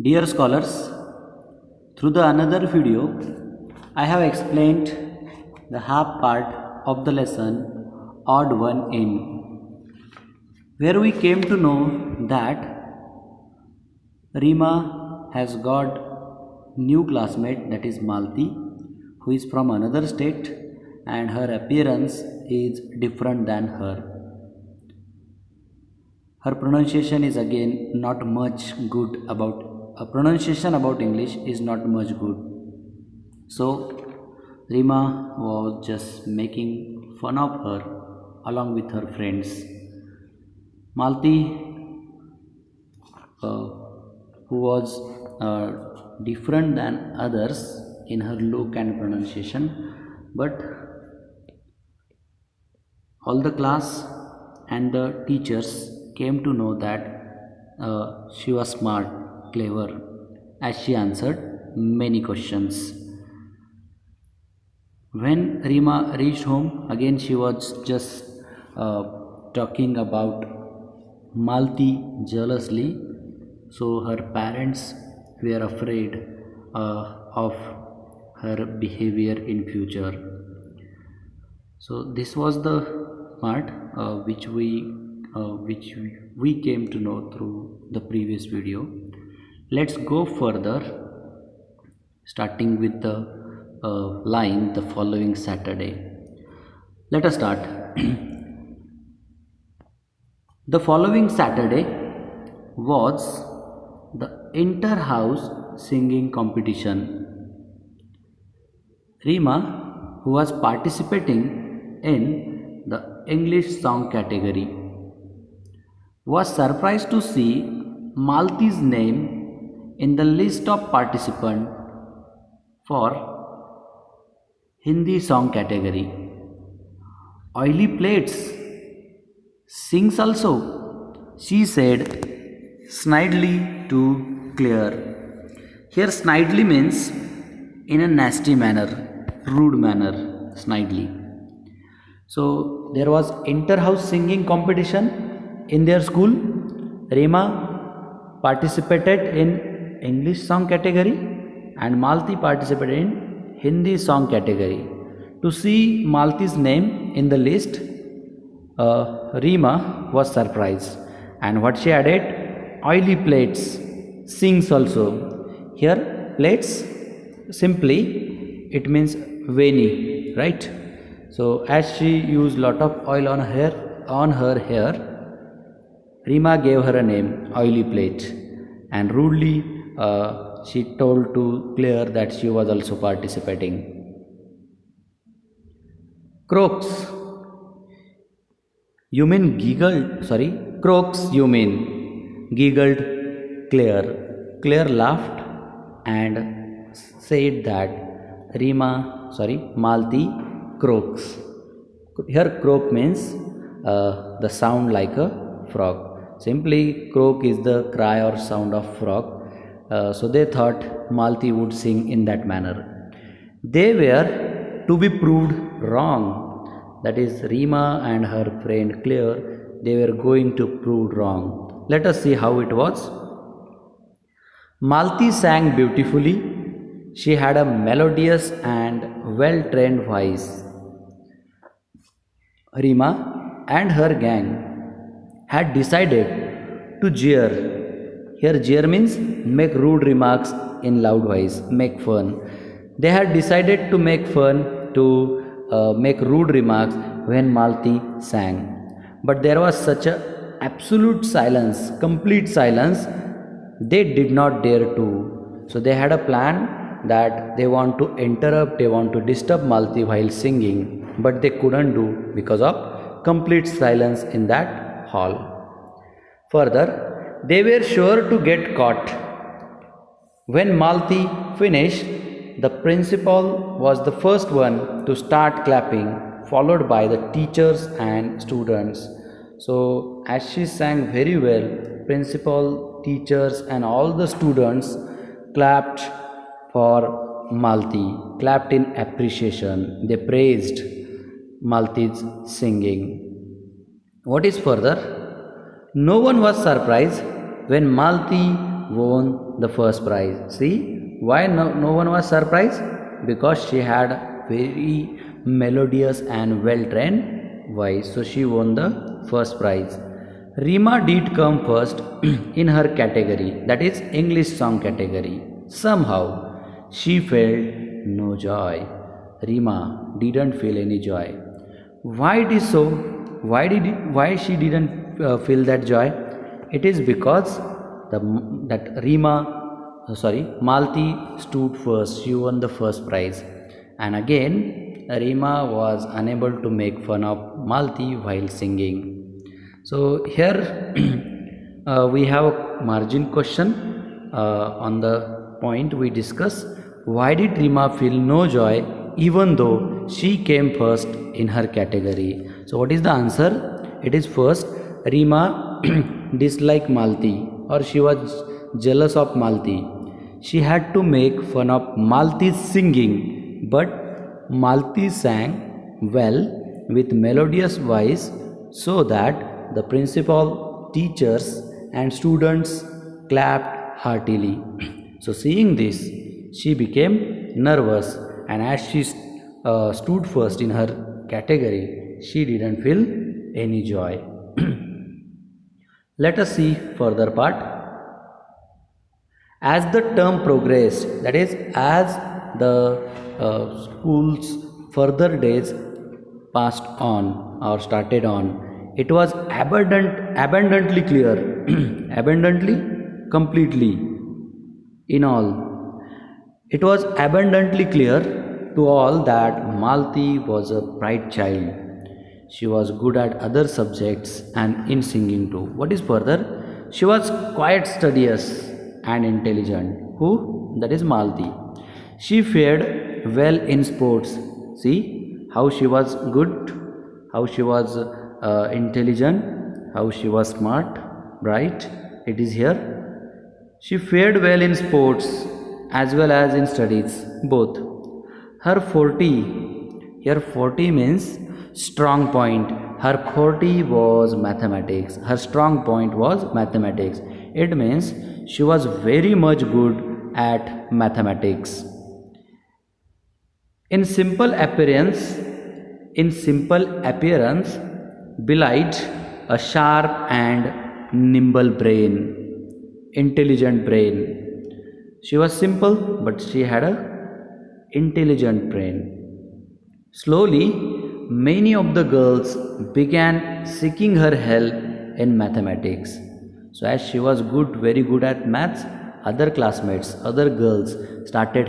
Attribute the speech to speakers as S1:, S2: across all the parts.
S1: Dear scholars, through the another video, I have explained the half part of the lesson odd one in, where we came to know that Rima has got new classmate, that is Malti, who is from another state and her appearance is different than her. Her pronunciation is again not much good about pronunciation about English is not much good. So Rima was just making fun of her along with her friends. Malti, who was different than others in her look and pronunciation, but all the class and the teachers came to know that she was smart, clever, as she answered many questions. When Rima reached home, again she was just talking about Malti jealously, so her parents were afraid of her behavior in future. So this was the part which we came to know through the previous video. Let's go further, starting with the line the following Saturday. Let us start. The following Saturday was the inter-house singing competition. Rima, who was participating in the English song category, was surprised to see Malti's name in the list of participants for Hindi song category. Oily plates sings also, she said snidely to Claire. Here snidely means in a nasty manner, rude manner, snidely. So there was inter-house singing competition in their school. Rima participated in English song category and Malti participated in Hindi song category. To see Malti's name in the list, Rima was surprised, and what she added, oily plates sings also. Here plates simply it means veiny, right? So as she used lot of oil on her hair, Rima gave her a name, Oily Plate, and rudely she told to Claire that she was also participating. Croaks, you mean giggled? Sorry, croaks, you mean giggled Claire. Claire laughed and said that Malti croaks. Here, croak means the sound like a frog. Simply, croak is the cry or sound of frog. So they thought Malti would sing in that manner. They were to be proved wrong. That is, Rima and her friend Claire, they were going to prove wrong. Let us see how it was. Malti sang beautifully. She had a melodious and well-trained voice. Rima and her gang had decided to jeer. Here jeer means make rude remarks in loud voice, make fun. They had decided to make fun, to make rude remarks when Malti sang. But there was such a absolute silence, complete silence, they did not dare to. So they had a plan that they want to interrupt, they want to disturb Malti while singing, but they couldn't do because of complete silence in that hall. Further, they were sure to get caught. When Malti finished, the principal was the first one to start clapping, followed by the teachers and students. So as she sang very well, principal, teachers and all the students clapped for Malti, clapped in appreciation. They praised Malti's singing. What is further? No one was surprised when Malti won the first prize. See, why no one was surprised? Because she had very melodious and well trained voice, so she won the first prize. Rima did come first in her category, that is English song category. Somehow she felt no joy. Rima didn't feel any joy. Why it is so? Why she didn't feel that joy? It is because that Malti stood first. She won the first prize, and again Rima was unable to make fun of Malti while singing. So here we have a margin question on the point we discuss. Why did Rima feel no joy even though she came first in her category? So what is the answer? It is first, Rima disliked Malti, or she was jealous of Malti. She had to make fun of Malti's singing, but Malti sang well with melodious voice, so that the principal, teachers and students clapped heartily. So seeing this, she became nervous, and as she stood first in her category, she didn't feel any joy. Let us see further part. As the term progressed, that is, as the school's further days passed on or started on, it was abundantly clear, abundantly, completely, in all. It was abundantly clear to all that Malti was a bright child. She was good at other subjects and in singing too. What is further? She was quite studious and intelligent. Who? That is Malti. She fared well in sports. See how she was good, how she was intelligent, how she was smart, bright. It is here. She fared well in sports as well as in studies, both. Her 40, here 40 means strong point. Her 40 was mathematics. Her strong point was mathematics. It means she was very much good at mathematics. In simple appearance, belied a sharp and nimble brain, intelligent brain. She was simple, but she had a intelligent brain. Slowly, many of the girls began seeking her help in mathematics. So as she was good, very good at maths, other classmates, other girls started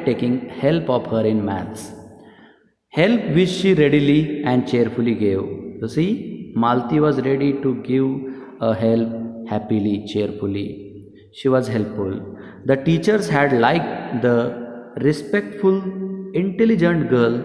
S1: taking help of her in maths. Help which she readily and cheerfully gave. You see, Malti was ready to give a help happily, cheerfully. She was helpful. The teachers had liked the respectful, intelligent girl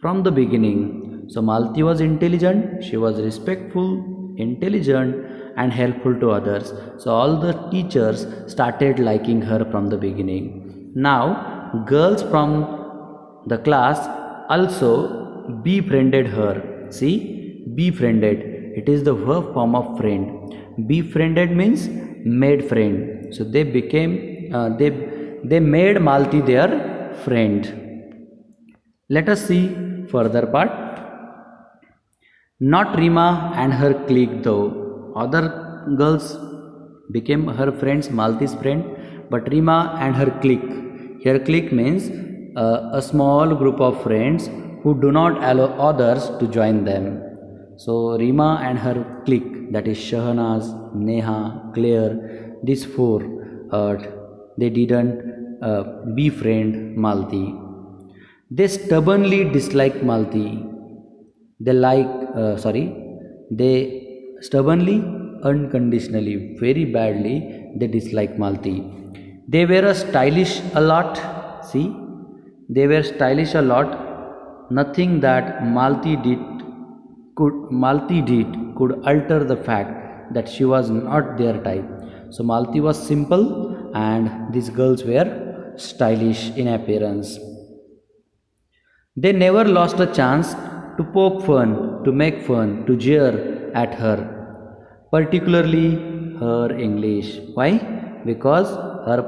S1: from the beginning. So Malti was intelligent, she was respectful, intelligent, and helpful to others. So all the teachers started liking her from the beginning. Now, girls from the class also befriended her. See, befriended. It is the verb form of friend. Befriended means made friend. So they became they made Malti their friend. Let us see further part. Not Rima and her clique though. Other girls became her friends, Malti's friend, but Rima and her clique. Here clique means a small group of friends who do not allow others to join them. So Rima and her clique, that is Shahnaz, Neha, Claire, these four, they didn't befriend Malti. They stubbornly disliked Malti. They stubbornly, unconditionally, very badly, they disliked Malti. They were stylish a lot. See, they were stylish a lot. Nothing that Malti did could alter the fact that she was not their type. So Malti was simple, and these girls were stylish in appearance. They never lost a chance to poke fun, to make fun, to jeer at her. Particularly her English. Why? Because her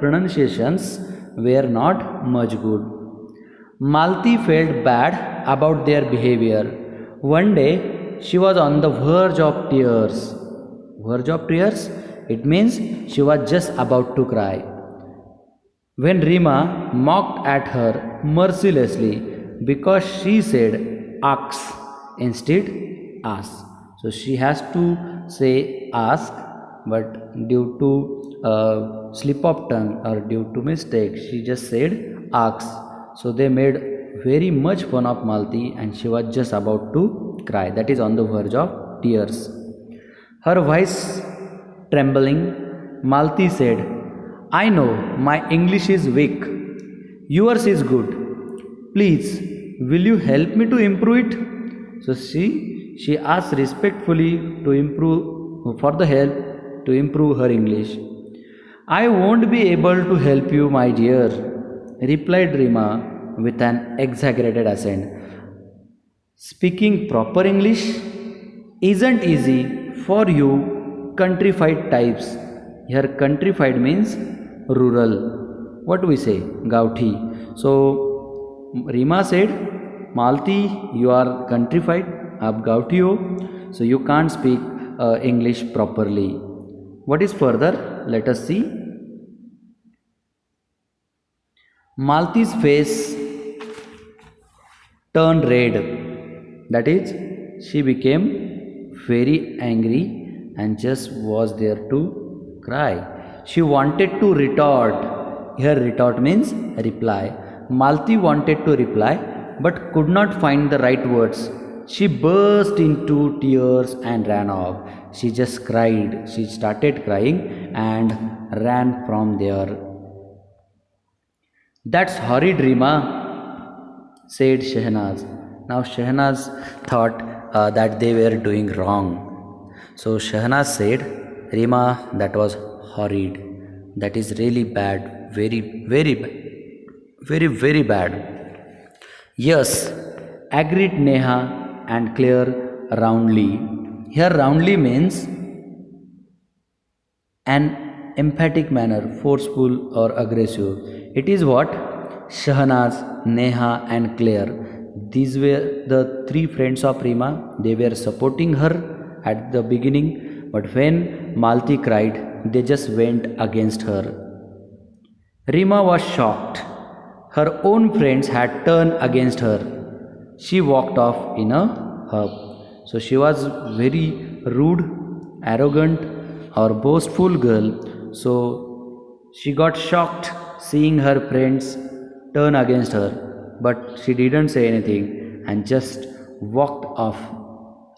S1: pronunciations were not much good. Malti felt bad about their behavior. One day she was on the verge of tears. Verge of tears? It means she was just about to cry. When Rima mocked at her mercilessly because she said ask instead ask. So she has to say ask, but due to slip of tongue or due to mistake, she just said ask. So they made very much fun of Malti and she was just about to cry. That is on the verge of tears. Her voice trembling, Malti said, I know my English is weak. Yours is good. Please, will you help me to improve it? So she asked respectfully to improve for the help to improve her English. I won't be able to help you, my dear, replied Rima with an exaggerated accent. Speaking proper English isn't easy for you countrified types. Here countrified means rural. What do we say? Gauthi. So Rima said, Malti, you are countrified, आप gauthi हो, so you can't speak English properly. What is further? Let us see. Malti's face turned red. That is, she became very angry and just was there to cry. She wanted to retort. Here retort means reply. Malti wanted to reply but could not find the right words. She burst into tears and ran off. She just cried. She started crying and ran from there. That's horrid, Rima, said Shehnaz. Now Shehnaz thought that they were doing wrong. So Shehnaz said, Rima, that was horrid. That is really bad. Very, very bad. Very, very bad. Yes, agreed Neha and Claire roundly. Here roundly means an emphatic manner, forceful or aggressive. It is what Shahnaz, Neha and Claire. These were the three friends of Rima. They were supporting her at the beginning, but when Malti cried, they just went against her. Rima was shocked. Her own friends had turned against her. She walked off in a huff. So she was very rude, arrogant or boastful girl. So she got shocked seeing her friends turn against her. But she didn't say anything and just walked off,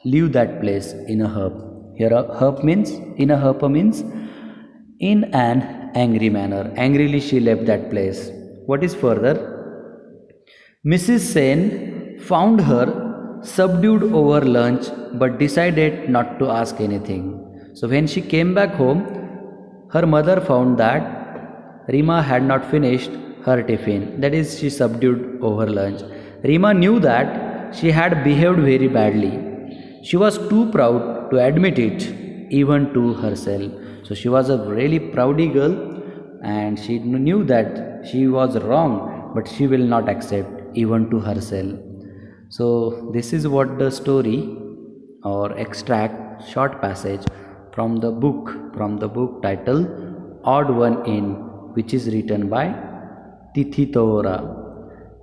S1: leave that place in a huff. Here a huff means, in a huff means in an angry manner. Angrily she left that place. What is further? Mrs. Sen found her subdued over lunch but decided not to ask anything. So when she came back home, her mother found that Rima had not finished her tiffin. That is, she subdued over lunch. Rima knew that she had behaved very badly. She was too proud to admit it, even to herself. So she was a really proudy girl and she knew that she was wrong, but she will not accept even to herself. So this is what the story or extract, short passage from the book titled Odd One In, which is written by Tithi Tohra.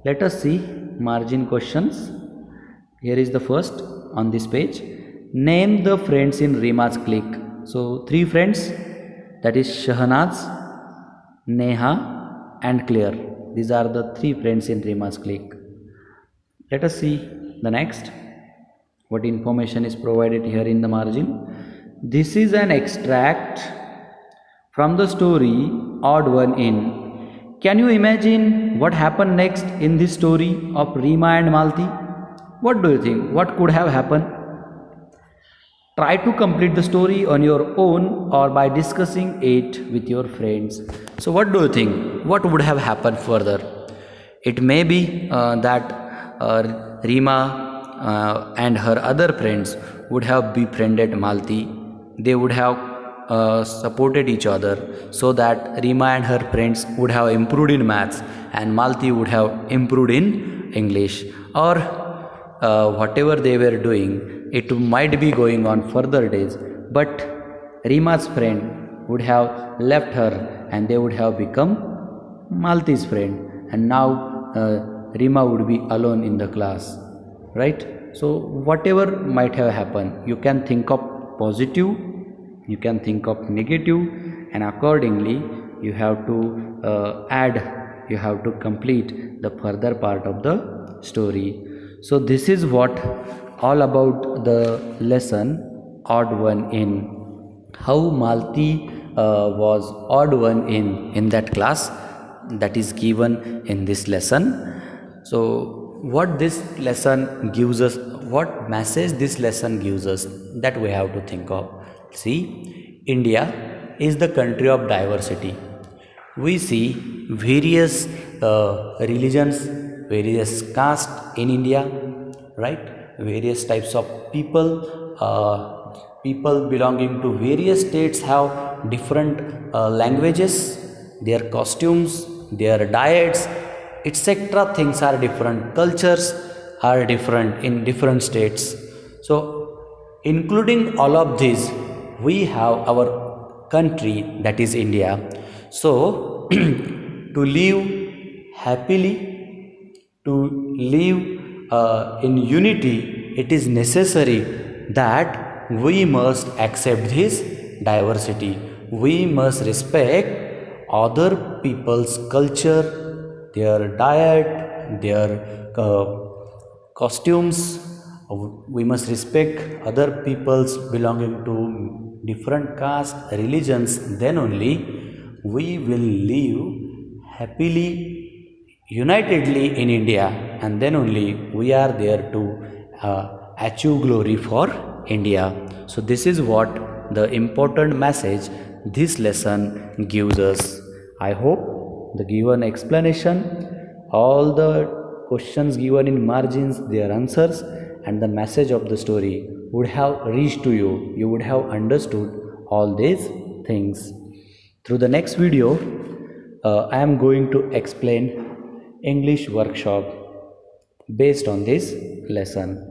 S1: Let us see margin questions. Here is the first on this page. Name the friends in Rima's clique. So three friends, that is Shahnaz, Neha and Claire. These are the three friends in Rima's clique. Let us see the next. What information is provided here in the margin? This is an extract from the story Odd One In. Can you imagine what happened next in this story of Rima and Malti? What do you think? What could have happened? Try to complete the story on your own or by discussing it with your friends. So what do you think? What would have happened further? It may be that Rima and her other friends would have befriended Malti. they would have supported each other, so that Rima and her friends would have improved in maths and Malti would have improved in English, or whatever they were doing, it might be going on further days, but Rima's friend would have left her and they would have become Malti's friend, and now Rima would be alone in the class, right? So whatever might have happened, you can think of positive, you can think of negative, and accordingly you have to you have to complete the further part of the story. So this is what all about the lesson odd one in, how Malti was odd one in that class, that is given in this lesson. So what this lesson gives us, what message this lesson gives us, that we have to think of. See, India is the country of diversity. We see various religions, various castes in India, right? Various types of people, people belonging to various states have different languages, their costumes, their diets, etc. things are different, cultures are different in different states. So including all of these, we have our country, that is India. So to live happily, to live in unity, it is necessary that we must accept this diversity. We must respect other people's culture, their diet, their costumes. We must respect other people's belonging to different castes, religions. Then only we will live happily, unitedly in India, and then only we are there to achieve glory for India. So this is what the important message this lesson gives us. I hope the given explanation, all the questions given in margins, their answers, and the message of the story would have reached to you. You would have understood all these things. Through the next video, I am going to explain English workshop based on this lesson.